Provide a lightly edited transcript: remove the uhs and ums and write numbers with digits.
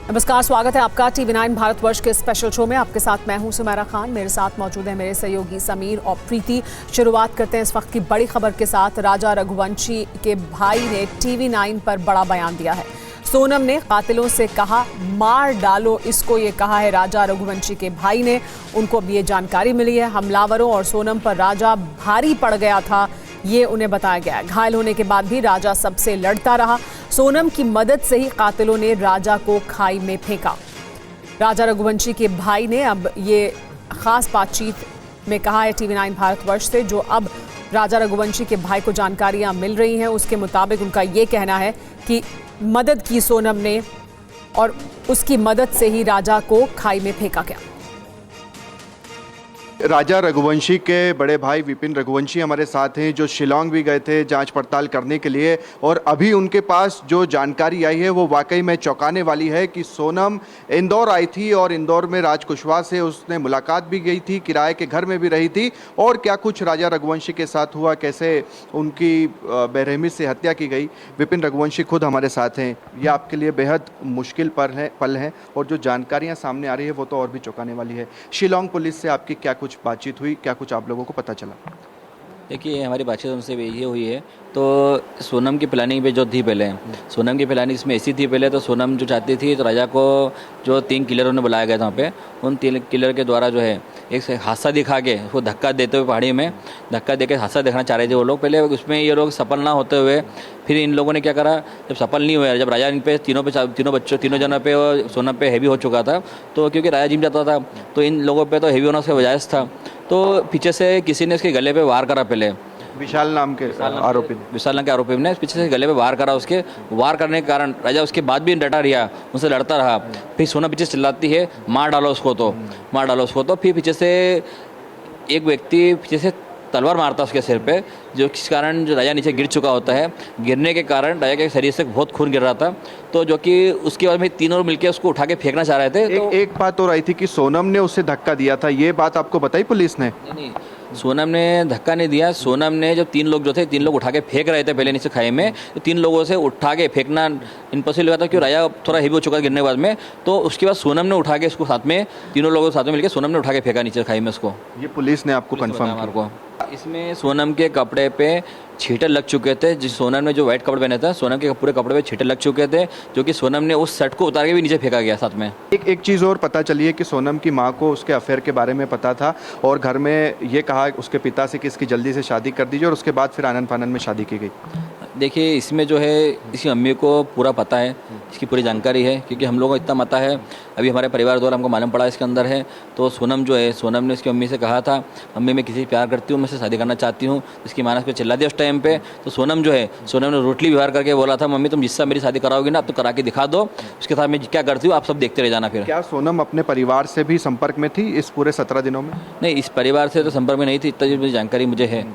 नमस्कार, स्वागत है आपका TV9 भारतवर्ष के स्पेशल शो में। आपके साथ मैं हूं सुमेरा खान। मेरे साथ मौजूद है मेरे सहयोगी समीर और प्रीति। शुरुआत करते हैं इस वक्त की बड़ी खबर के साथ। राजा रघुवंशी के भाई ने TV9 पर बड़ा बयान दिया है। सोनम ने कातिलों से कहा मार डालो इसको, ये कहा है राजा रघुवंशी के भाई ने। उनको अब ये जानकारी मिली है हमलावरों और सोनम पर राजा भारी पड़ गया था, ये उन्हें बताया गया है। घायल होने के बाद भी राजा सबसे लड़ता रहा। सोनम की मदद से ही कातिलों ने राजा को खाई में फेंका। राजा रघुवंशी के भाई ने अब ये खास बातचीत में कहा है TV9 भारतवर्ष से, जो अब राजा रघुवंशी के भाई को जानकारियां मिल रही हैं। उसके मुताबिक उनका ये कहना है कि मदद की सोनम ने और उसकी मदद से ही राजा को खाई में फेंका गया। राजा रघुवंशी के बड़े भाई विपिन रघुवंशी हमारे साथ हैं, जो शिलोंग भी गए थे जांच पड़ताल करने के लिए, और अभी उनके पास जो जानकारी आई है वो वाकई में चौंकाने वाली है कि सोनम इंदौर आई थी और इंदौर में राज कुशवाहा से उसने मुलाकात भी गई थी, किराए के घर में भी रही थी, और क्या कुछ राजा रघुवंशी के साथ हुआ, कैसे उनकी बेरहमी से हत्या की गई। विपिन रघुवंशी खुद हमारे साथ हैं। ये आपके लिए बेहद मुश्किल पल है और जो जानकारियाँ सामने आ रही है वो तो और भी चौंकाने वाली है। शिलोंग पुलिस से आपकी क्या कुछ बातचीत हुई, क्या कुछ आप लोगों को पता चला? देखिए, हमारी बातचीत उनसे ये हुई है तो सोनम की प्लानिंग पे जो थी पहले, सोनम की प्लानिंग इसमें ऐसी थी पहले, तो सोनम जो चाहती थी तो राजा को जो 3 किलरों ने बुलाया गया था वहाँ पे, उन 3 किलर के द्वारा जो है एक हादसा दिखा के उसको धक्का देते हुए पहाड़ी में धक्का देके हादसा देखना चाह रहे थे वो लोग पहले। उसमें ये लोग सफल ना होते हुए फिर इन लोगों ने क्या करा, जब सफल नहीं हुआ, जब राजा इन पे तीनों जनों पे और सोनम पे हैवी हो चुका था, तो क्योंकि राजा जिम जाता था तो इन लोगों पे तो हैवी होना उसका वजह था, तो पीछे से किसी ने उसके गले पे वार करा। पहले विशाल नाम के आरोपी ने पीछे से गले पे वार करा। उसके वार करने के कारण राजा उसके बाद भी डटा रहा, उनसे लड़ता रहा। फिर सोना पीछे चिल्लाती है मार डालो उसको तो फिर पीछे से एक व्यक्ति पीछे से तलवार मारता उसके सिर पे, जो किस कारण जो राजा नीचे गिर चुका होता है। गिरने के कारण राजा के शरीर से बहुत खून गिर रहा था, तो जो कि उसके बाद में तीनों मिलकर उसको उठा के फेंकना चाह रहे थे। तो एक बात और आई थी कि सोनम ने उसे धक्का दिया था, ये बात आपको बताई पुलिस ने? नहीं, सोनम ने धक्का नहीं दिया। सोनम ने जब 3 लोग जो थे, 3 लोग उठा के फेंक रहे थे पहले नीचे खाई में, तो 3 लोगों से उठा के फेंकना इम्पॉसिबल हुआ था क्योंकि राजा थोड़ा हेवी हो चुका गिरने के बाद में। तो उसके बाद सोनम ने उठा के उसको साथ में, तीनों लोगों के साथ में मिलकर सोनम ने उठा के फेंका नीचे खाई में उसको। ये पुलिस ने आपको कंफर्म हमारे को इसमें सोनम के कपड़े पे छींटे लग चुके थे। जिस सोनम ने जो व्हाइट कपड़े पहने था, सोनम के पूरे कपड़े पे छींटे लग चुके थे, जो कि सोनम ने उस शर्ट को उतार के भी नीचे फेंका गया साथ में। एक चीज़ और पता चली है कि सोनम की माँ को उसके अफेयर के बारे में पता था और घर में ये कहा उसके पिता से कि इसकी जल्दी से शादी कर दीजिए, और उसके बाद फिर आनंद फानंद में शादी की गई। देखिए, इसमें जो है इसकी मम्मी को पूरा पता है, इसकी पूरी जानकारी है, क्योंकि हम लोगों को इतना पता है, अभी हमारे परिवार द्वारा हमको मालूम पड़ा इसके अंदर है। तो सोनम जो है, सोनम ने उसकी मम्मी से कहा था मम्मी मैं किसी से प्यार करती हूँ, मैं से शादी करना चाहती हूँ। इसकी मानस पे चिल्ला दिया उस टाइम पे। तो सोनम जो है, सोनम ने रूटली व्यवहार करके बोला था मम्मी तुम जिससे मेरी शादी कराओगी ना, अब तो करा के दिखा दो, उसके साथ मैं क्या करती हूँ आप सब देखते रह जाना। फिर क्या सोनम अपने परिवार से भी संपर्क में थी इस पूरे 17 दिनों में? नहीं, इस परिवार से तो संपर्क में नहीं थी, इतना जानकारी मुझे है।